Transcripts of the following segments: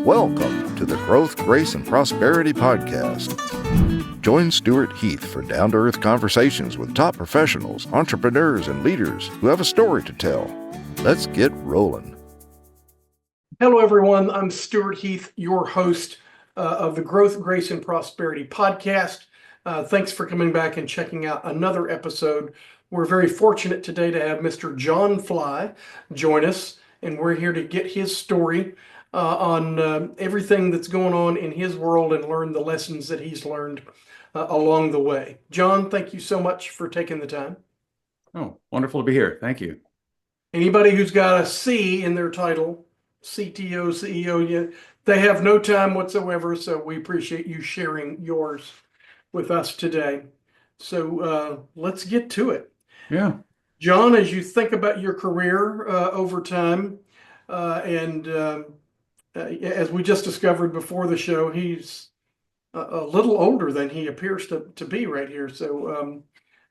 Welcome to the Growth, Grace, and Prosperity Podcast. Join Stewart Heath for down-to-earth conversations with top professionals, entrepreneurs, and leaders who have a story to tell. Let's get rolling. Hello, everyone. I'm Stewart Heath, your host of the Growth, Grace, and Prosperity Podcast. Thanks for coming back and checking out another episode. We're very fortunate today to have Mr. John Fly join us, and we're here to get his story on everything that's going on in his world and learn the lessons that he's learned along the way. John, thank you so much for taking the time. Oh, wonderful to be here. Thank you. Anybody who's got a C in their title, CTO, CEO, they have no time whatsoever, so we appreciate you sharing yours with us today. So let's get to it. Yeah. John, as you think about your career over time, as we just discovered before the show, he's a little older than he appears to be right here. So I'm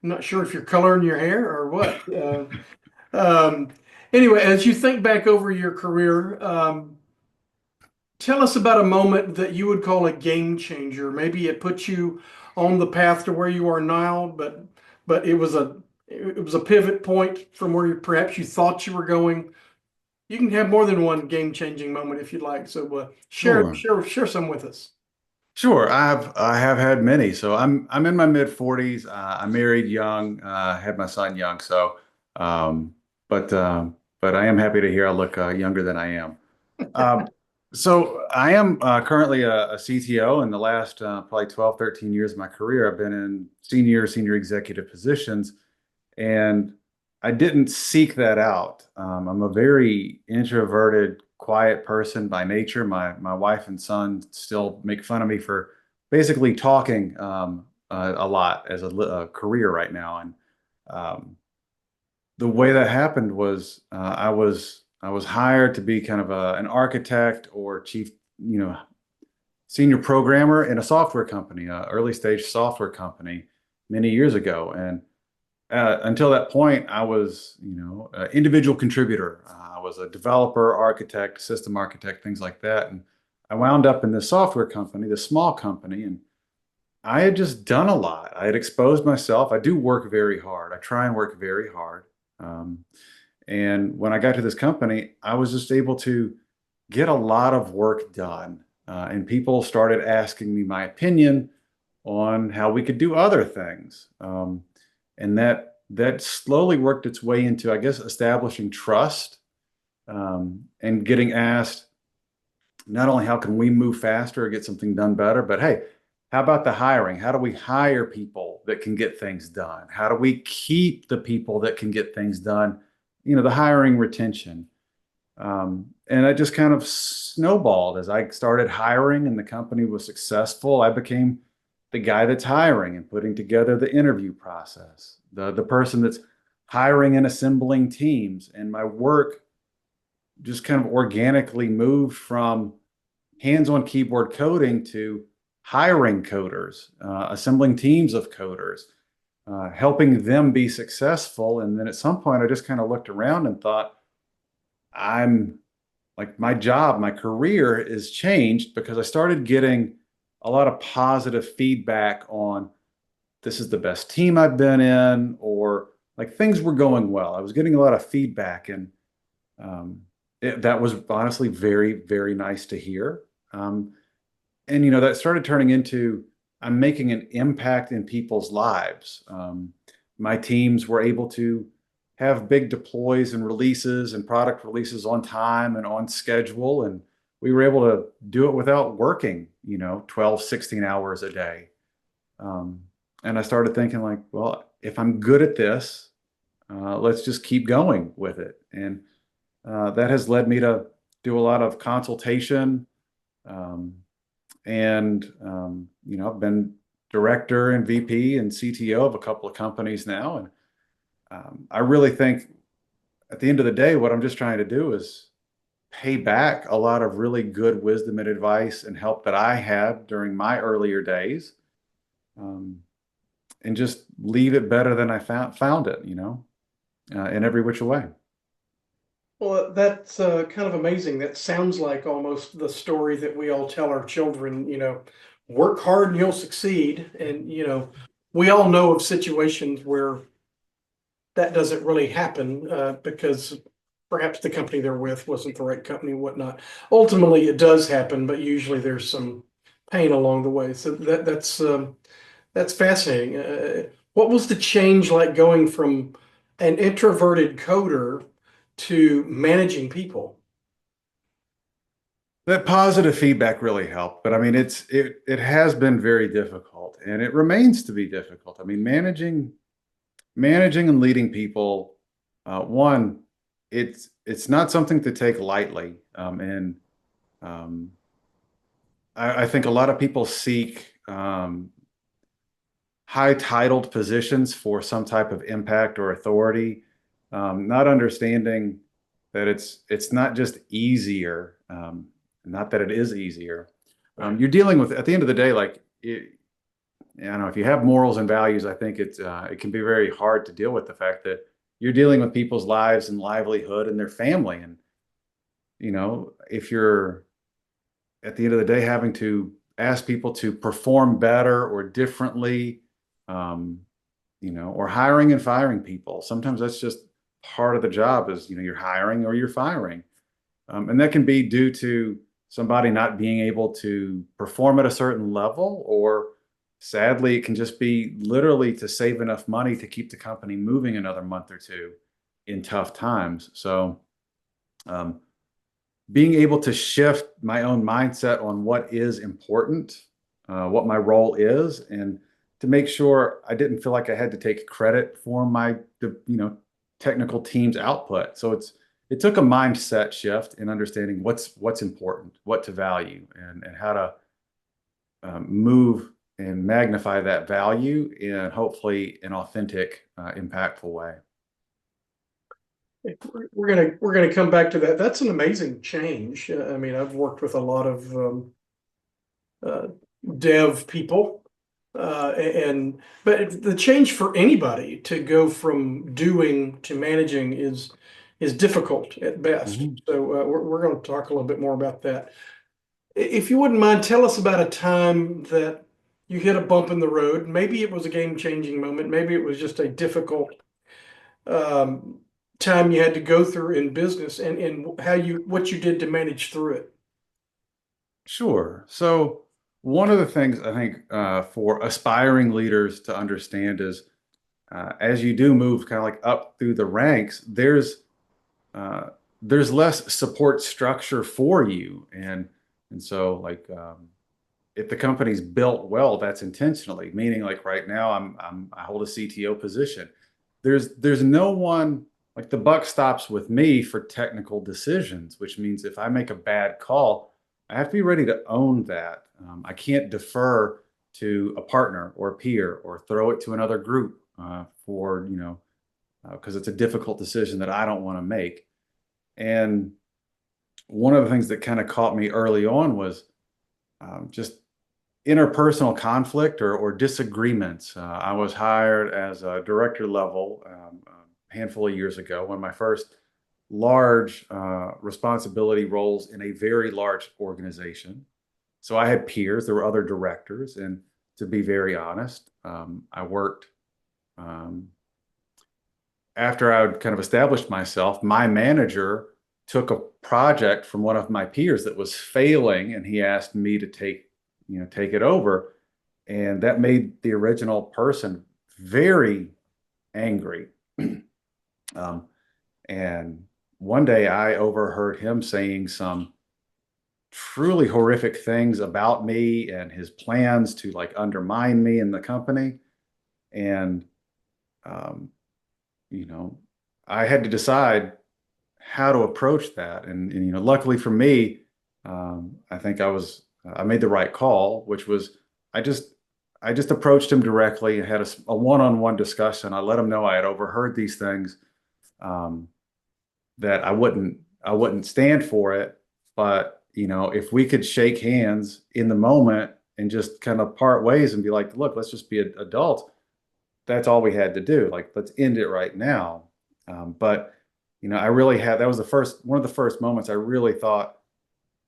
not sure if you're coloring your hair or what. Anyway, as you think back over your career, tell us about a moment that you would call a game changer. Maybe it put you on the path to where you are now, but it was a pivot point from where perhaps you thought you were going. You can have more than one game-changing moment if you'd like. So share some with us. Sure. I have had many. So I'm in my mid-40s. I married young, had my son young. So, but I am happy to hear I look younger than I am. So I am currently a CTO. In the last probably 12, 13 years of my career, I've been in senior executive positions, and I didn't seek that out. I'm a very introverted, quiet person by nature. My wife and son still make fun of me for basically talking a lot as a career right now. And the way that happened was I was hired to be kind of an architect or chief, senior programmer in a software company, early stage software company many years ago. And until that point, I was, an individual contributor. I was a developer, architect, system architect, things like that. And I wound up in this software company, this small company, and I had just done a lot. I had exposed myself. I do work very hard. I try and work very hard. And when I got to this company, I was just able to get a lot of work done. And people started asking me my opinion on how we could do other things. And that slowly worked its way into, I guess, establishing trust, and getting asked not only how can we move faster or get something done better, but hey, how about the hiring? How do we hire people that can get things done? How do we keep the people that can get things done? The hiring retention. And that just kind of snowballed as I started hiring and the company was successful. I became the guy that's hiring and putting together the interview process, the person that's hiring and assembling teams. And my work just kind of organically moved from hands-on keyboard coding to hiring coders, assembling teams of coders, helping them be successful. And then at some point, I just kind of looked around and thought, I'm like, my job, my career is changed because I started getting a lot of positive feedback on this is the best team I've been in, or like things were going well. I was getting a lot of feedback, and that was honestly very, very nice to hear. And that started turning into I'm making an impact in people's lives. My teams were able to have big deploys and releases and product releases on time and on schedule, and we were able to do it without working, 12, 16 hours a day. And I started thinking like, well, if I'm good at this, let's just keep going with it. And that has led me to do a lot of consultation. I've been director and VP and CTO of a couple of companies now. And I really think at the end of the day, what I'm just trying to do is pay back a lot of really good wisdom and advice and help that I had during my earlier days, and just leave it better than I found it, in every which way. Well, that's kind of amazing. That sounds like almost the story that we all tell our children, work hard and you'll succeed. And, we all know of situations where that doesn't really happen because perhaps the company they're with wasn't the right company and whatnot. Ultimately, it does happen, but usually there's some pain along the way. So that's fascinating. What was the change like going from an introverted coder to managing people? That positive feedback really helped, but I mean, it has been very difficult, and it remains to be difficult. I mean, managing and leading people, one, it's not something to take lightly, and um, I think a lot of people seek high titled positions for some type of impact or authority, not understanding that it's not just easier, not that it is easier. You're dealing with, at the end of the day, like I don't know, if you have morals and values, I think it can be very hard to deal with the fact that you're dealing with people's lives and livelihood and their family, and if you're at the end of the day having to ask people to perform better or differently, um, or hiring and firing people. Sometimes that's just part of the job is, you're hiring or you're firing. And that can be due to somebody not being able to perform at a certain level, or sadly, it can just be literally to save enough money to keep the company moving another month or two in tough times. So, um, being able to shift my own mindset on what is important, what my role is, and to make sure I didn't feel like I had to take credit for the technical team's output. So it took a mindset shift in understanding what's important, what to value, and how to move and magnify that value in hopefully an authentic, impactful way. We're gonna come back to that. That's an amazing change. I mean, I've worked with a lot of uh, dev people, and but the change for anybody to go from doing to managing is difficult at best. Mhm. So we're going to talk a little bit more about that. If you wouldn't mind, tell us about a time that you hit a bump in the road. Maybe it was a game-changing moment. Maybe it was just a difficult um, time you had to go through in business, and what you did to manage through it. Sure. So one of the things I think for aspiring leaders to understand is as you do move kind of like up through the ranks, uh, there's less support structure for you, and so like if the company's built well, that's intentionally. Meaning, like right now, I hold a CTO position. There's no one, like the buck stops with me for technical decisions, which means if I make a bad call, I have to be ready to own that. I can't defer to a partner or a peer or throw it to another group for because it's a difficult decision that I don't want to make. And one of the things that kind of caught me early on was just interpersonal conflict or disagreements. I was hired as a director level a handful of years ago, one of my first large responsibility roles in a very large organization. So I had peers, there were other directors, and to be very honest, I worked um, after I had kind of established myself. My manager took a project from one of my peers that was failing, and he asked me to take it over, and that made the original person very angry. um, and one day I overheard him saying some truly horrific things about me and his plans to like undermine me and the company. And um, you know, I had to decide how to approach that. And luckily for me, I think I made the right call, which was I just I just approached him directly and had a one-on-one discussion. I let him know I had overheard these things, um, that I wouldn't stand for it, but if we could shake hands in the moment and just kind of part ways and be like, look, let's just be adults. That's all we had to do. Like, let's end it right now. But I really had, that was one of the first moments I really thought,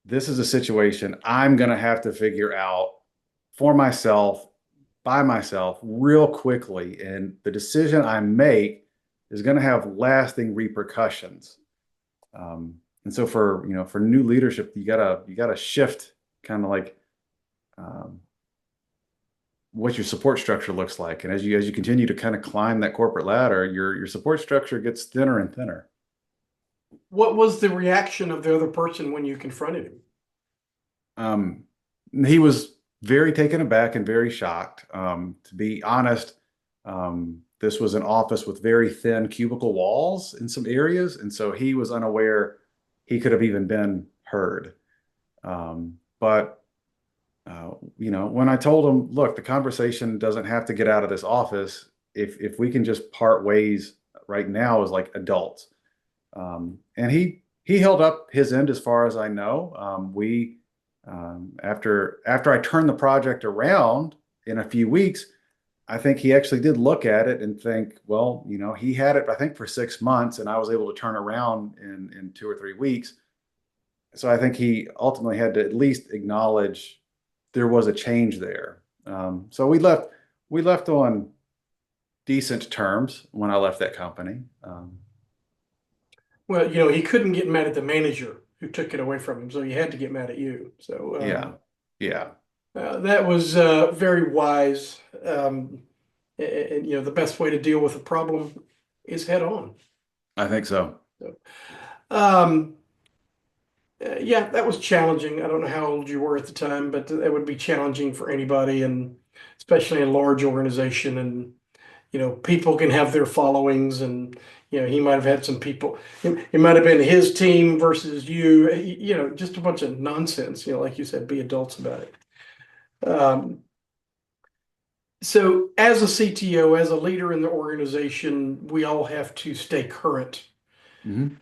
this is a situation I'm going to have to figure out for myself, by myself, real quickly. And the decision I make is going to have lasting repercussions. And so for new leadership, you gotta shift kind of like um, what your support structure looks like. And as you continue to kind of climb that corporate ladder, your support structure gets thinner and thinner. What was the reaction of the other person when you confronted him? He was very taken aback and very shocked. To be honest, this was an office with very thin cubicle walls in some areas, and so he was unaware he could have even been heard. But when I told him, look, the conversation doesn't have to get out of this office. If we can just part ways right now as like adults. And he held up his end as far as I know. After I turned the project around in a few weeks, I think he actually did look at it and think, well, he had it, I think, for 6 months, and I was able to turn around in 2 or 3 weeks. So I think he ultimately had to at least acknowledge there was a change there. So we left on decent terms when I left that company. Well, he couldn't get mad at the manager who took it away from him, so he had to get mad at you. So Yeah. that was very wise. And the best way to deal with a problem is head on. I think so. So, yeah, that was challenging. I don't know how old you were at the time, but it would be challenging for anybody, and especially in a large organization. And people can have their followings, and he might have had some people. It might have been his team versus you. Just a bunch of nonsense. Like you said, be adults about it. So, as a CTO, as a leader in the organization, we all have to stay current. Mm-hmm.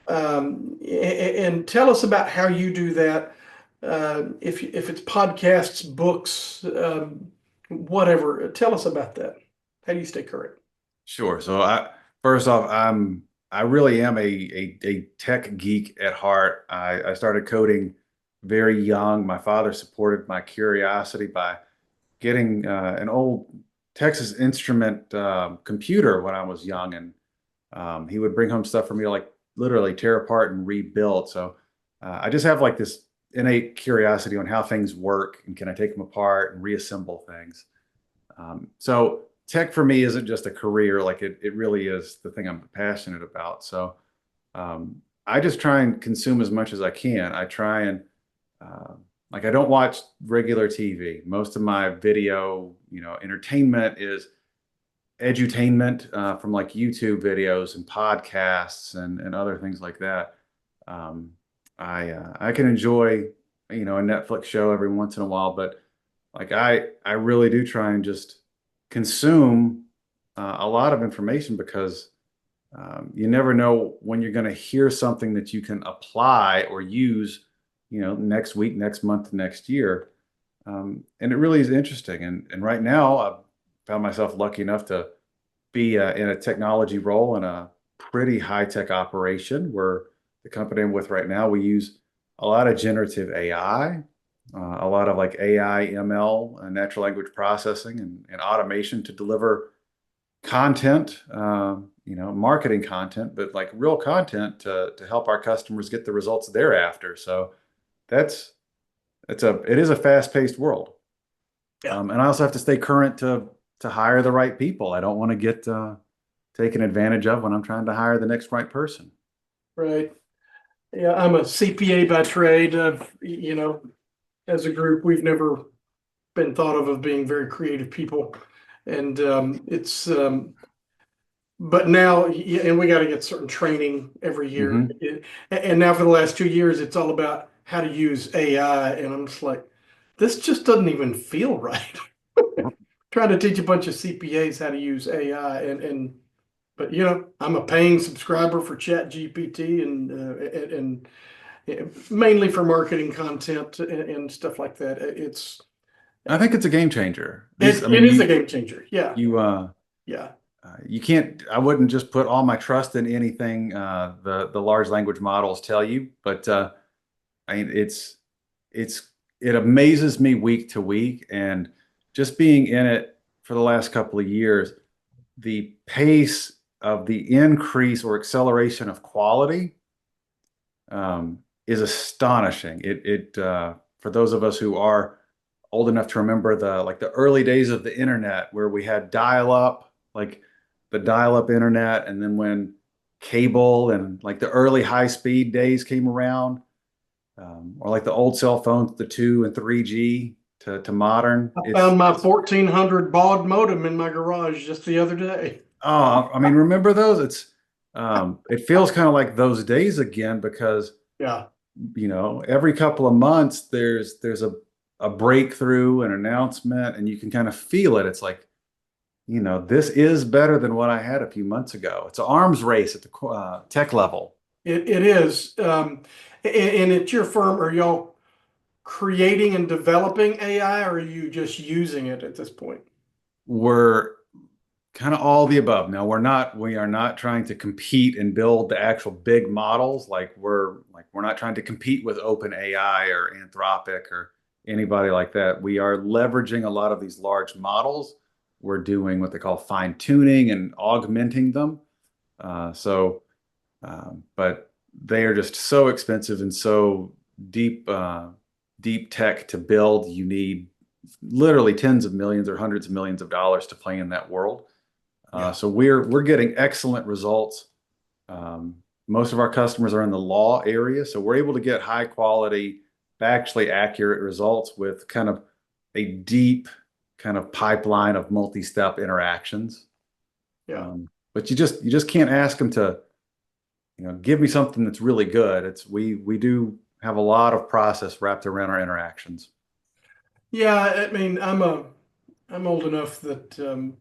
And tell us about how you do that. If it's podcasts, books, whatever, tell us about that. How do you stay current? Sure. So first off, I really am a tech geek at heart. I started coding very young. My father supported my curiosity by getting an old Texas Instrument computer when I was young, and he would bring home stuff for me to like literally tear apart and rebuild. So I just have like this innate curiosity on how things work, and can I take them apart and reassemble things. So tech for me isn't just a career, like it really is the thing I'm passionate about. So I just try and consume as much as I can. I try and like, I don't watch regular TV. Most of my video, entertainment is edutainment from like YouTube videos and podcasts and other things like that. I can enjoy, a Netflix show every once in a while, but like I really do try and just consume a lot of information, because you never know when you're going to hear something that you can apply or use, next week, next month, next year. And it really is interesting. And right now, I've found myself lucky enough to be in a technology role in a pretty high-tech operation, where the company I'm with right now, we use a lot of generative AI, a lot of like AI, ML, natural language processing and automation to deliver content, marketing content, but like real content to help our customers get the results they're after. So it is a fast-paced world. Yeah. And I also have to stay current to hire the right people. I don't want to get taken advantage of when I'm trying to hire the next right person. Right. Yeah, I'm a CPA by trade. As a group, we've never been thought of as being very creative people, and but now, and we got to get certain training every year. Mm-hmm. And now for the last 2 years, it's all about how to use AI, and I'm just like, this just doesn't even feel right. Trying to teach a bunch of CPAs how to use AI, but I'm a paying subscriber for Chat GPT and mainly for marketing content and stuff like that. I think it's a game changer. It is a game changer. Yeah. You Yeah. you can't, I wouldn't just put all my trust in anything the large language models tell you, but I mean, it's it amazes me week to week, and just being in it for the last couple of years, the pace of the increase or acceleration of quality is astonishing. For those of us who are old enough to remember the early days of the internet where we had dial-up, like the dial-up internet, and then when cable and like the early high-speed days came around, or like the old cell phones, the 2 and 3G to modern. I found my 1400 baud modem in my garage just the other day. Oh, I mean, remember those? It feels kind of like those days again because Yeah. every couple of months there's a breakthrough, an announcement, and you can kind of feel it. It's like, this is better than what I had a few months ago. It's an arms race at the tech level. It is. And at your firm, are y'all creating and developing AI, or are you just using it at this point? We're kind of all the above. Now we are not trying to compete and build the actual big models. We're not trying to compete with OpenAI or Anthropic or anybody like that. We are leveraging a lot of these large models. We're doing what they call fine tuning and augmenting them. But they are just so expensive and so deep, deep tech to build. You need literally tens of millions or hundreds of millions of dollars to play in that world. So we're getting excellent results. Most of our customers are in the law area, so we're able to get high quality, factually accurate results with kind of a deep kind of pipeline of multi-step interactions. Yeah. But you just can't ask them to, give me something that's really good. We do have a lot of process wrapped around our interactions. Yeah, I mean, I'm old enough that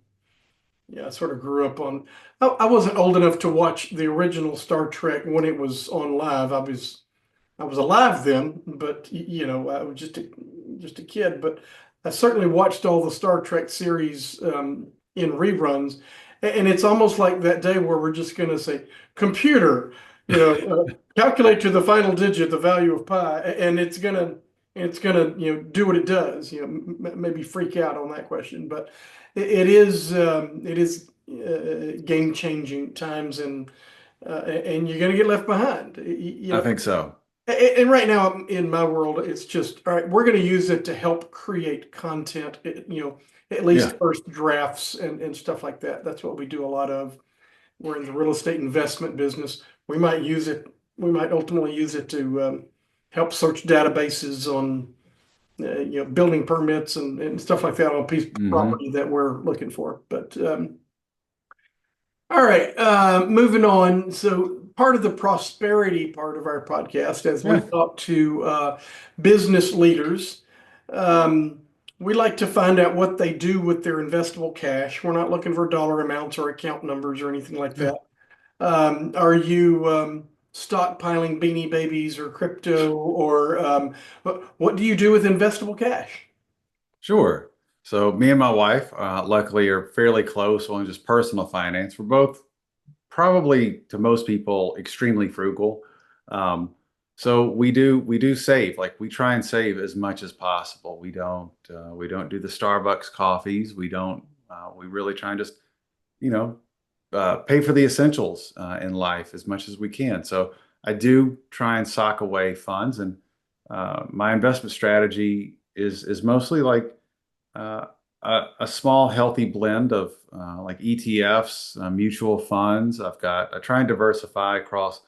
yeah, I sort of grew up on. I wasn't old enough to watch the original Star Trek when it was on live. I was alive then, but I was just a kid. But I certainly watched all the Star Trek series in reruns, and it's almost like that day where we're just going to say, "Computer, calculate to the final digit the value of pi," and it's gonna do what it does. Maybe freak out on that question, but it is game changing times, and you're gonna get left behind. I think so. And right now in my world, it's just, all right, we're going to use it to help create content, at least Yeah. first drafts and stuff like that. That's what we do a lot of. We're in the real estate investment business. We might use it, we might ultimately use it to help search databases on, building permits and stuff like that on a piece of Hmm. property that we're looking for. But all right, moving on. So part of the prosperity part of our podcast, as we Yeah. talk to business leaders, we like to find out what they do with their investable cash. We're not looking for dollar amounts or account numbers or anything like Yeah. that. Are you stockpiling Beanie Babies or crypto, or what do you do with investable cash? Sure. So me and my wife, luckily, are fairly close on just personal finance. We're both probably to most people extremely frugal. So we do save. Like we try and save as much as possible. We don't do the Starbucks coffees. We really try and just you know pay for the essentials in life as much as we can. So I do try and sock away funds, and my investment strategy is mostly like uh, a small healthy blend of like ETFs, mutual funds. I try and diversify across,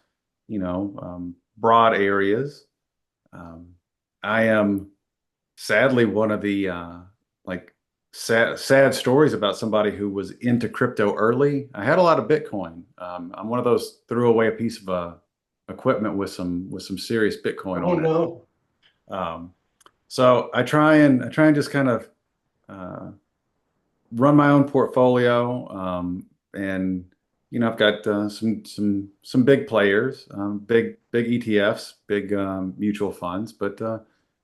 broad areas. Um, I am sadly one of the like sad stories about somebody who was into crypto early. I had a lot of Bitcoin. I'm one of those threw away a piece of equipment with some serious Bitcoin Oh on it. no. Um, so I try and just kind of uh, run my own portfolio, and I've got some big players, big ETFs, big mutual funds, but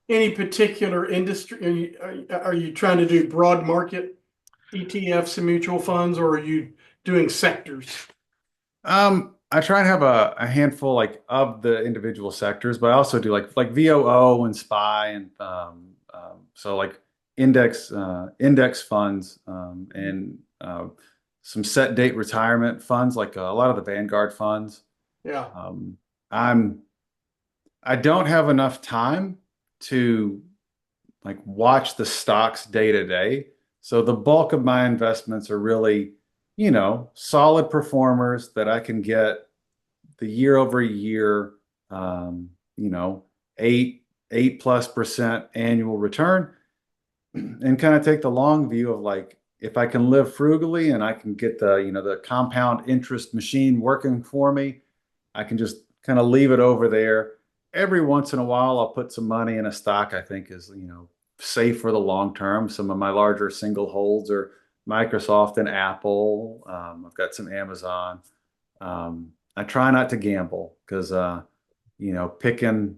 Any particular industry? Are you trying to do broad market ETFs and mutual funds, or are you doing sectors? I try and have a handful like of the individual sectors, but I also do like VOO and SPY and so like index funds and some set date retirement funds, like a lot of the Vanguard funds. Yeah. Um, I'm I don't have enough time to like watch the stocks day to day. So the bulk of my investments are really, solid performers that I can get the year over year, um, you know, eight plus percent annual return, and kind of take the long view of like if I can live frugally and I can get the compound interest machine working for me, I can just kind of leave it over there. Every once in a while, I'll put some money in a stock I think is, safe for the long term. Some of my larger single holds are Microsoft and Apple. I've got some Amazon. I try not to gamble because picking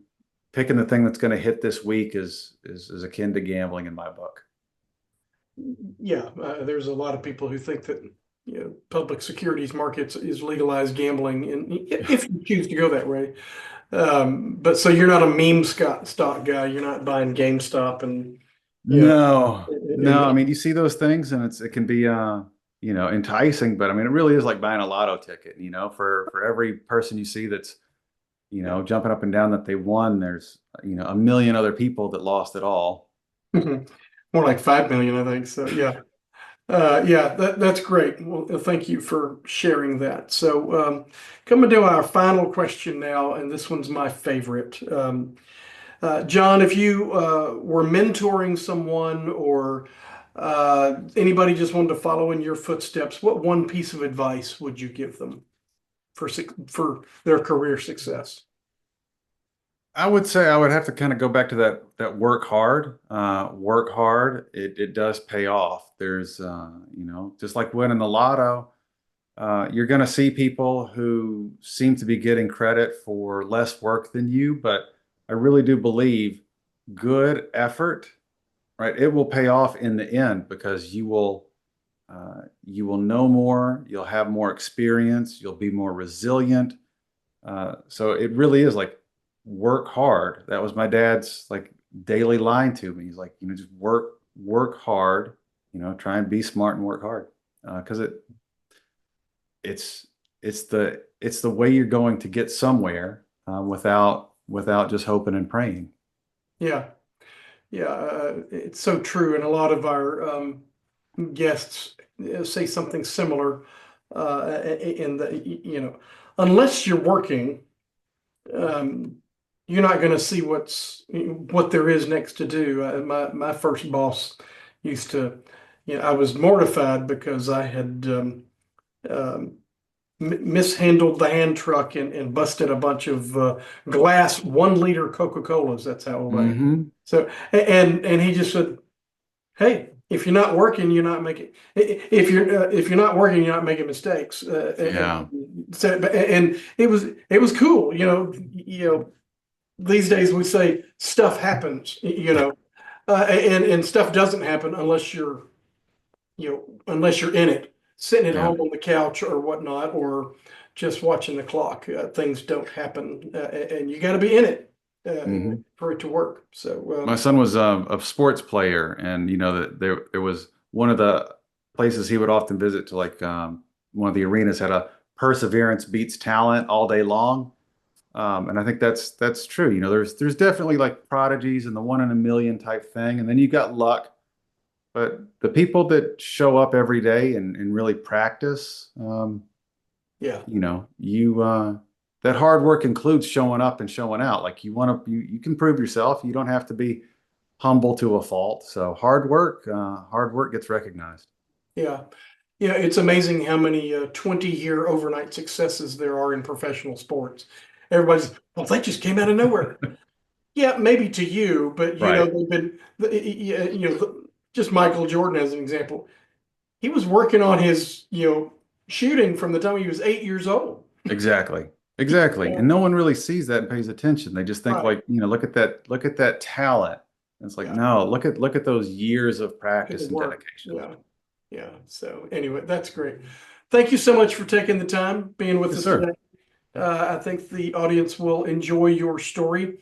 the thing that's going to hit this week is akin to gambling in my book. Yeah, there's a lot of people who think that public securities markets is legalized gambling, and if you choose to go that way. But so you're not a meme stock guy. You're not buying GameStop and No, and no. I mean, you see those things, and it can be enticing, but I mean, it really is like buying a lotto ticket. For every person you see that's jumping up and down that they won, there's a million other people that lost it all. more like 5 million, I think. So yeah. Yeah, that's great. Well, thank you for sharing that. So, coming to our final question now, and this one's my favorite. John, if you were mentoring someone or anybody just wanted to follow in your footsteps, what one piece of advice would you give them for their career success? I would say I would have to kind of go back to that work hard. Work hard. It does pay off. There's just like winning the lotto, you're going to see people who seem to be getting credit for less work than you, but I really do believe good effort, right? It will pay off in the end because you will know more, you'll have more experience, you'll be more resilient. So it really is like work hard. That was my dad's like daily line to me. He's like, just work hard, try and be smart and work hard. Because it's the way you're going to get somewhere without just hoping and praying. Yeah, yeah, it's so true, and a lot of our guests say something similar. In the unless you're working, um, you're not going to see what there is next to do. My first boss used to, I was mortified because I had um, mishandled the hand truck and busted a bunch of glass 1 liter Coca-Colas. That's how old I am. Hmm. So and he just said, "Hey, if you're not working, you're not making. If you're not working, you're not making mistakes." Yeah. And it was cool. These days we say stuff happens. And stuff doesn't happen unless you're in it, sitting at Yeah. home on the couch or whatnot, or just watching the clock. Things don't happen, and you got to be in it Hmm. for it to work. So, My son was a sports player, and that there was one of the places he would often visit to, like one of the arenas had a perseverance beats talent all day long. And I think that's true. There's definitely like prodigies and the one in a million type thing, and then you got luck. But the people that show up every day and really practice, yeah, that hard work includes showing up and showing out. Like you can prove yourself. You don't have to be humble to a fault. So hard work gets recognized. yeah. Yeah, it's amazing how many 20-year overnight successes there are in professional sports. Everybody's, well, they just came out of nowhere. Yeah, maybe to you, but Right. they've been, just Michael Jordan as an example. He was working on his, shooting from the time he was 8 years old. Exactly. Exactly. Yeah, And no one really sees that and pays attention. They just think right. like, look at that talent. And it's like, Yeah, no, look at those years of good practice and work. dedication. Yeah, yeah. So anyway, that's great. thank you so much for taking the time being with Yes, us sir. today. I think the audience will enjoy your story.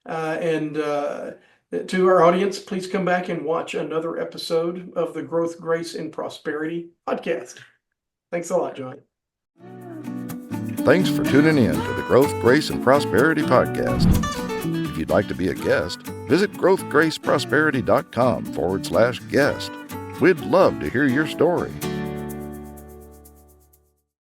And to our audience, please come back and watch another episode of the Growth, Grace, and Prosperity podcast. Thanks a lot, John. Thanks for tuning in to the Growth, Grace, and Prosperity podcast. If you'd like to be a guest, visit growthgraceprosperity.com/guest. We'd love to hear your story.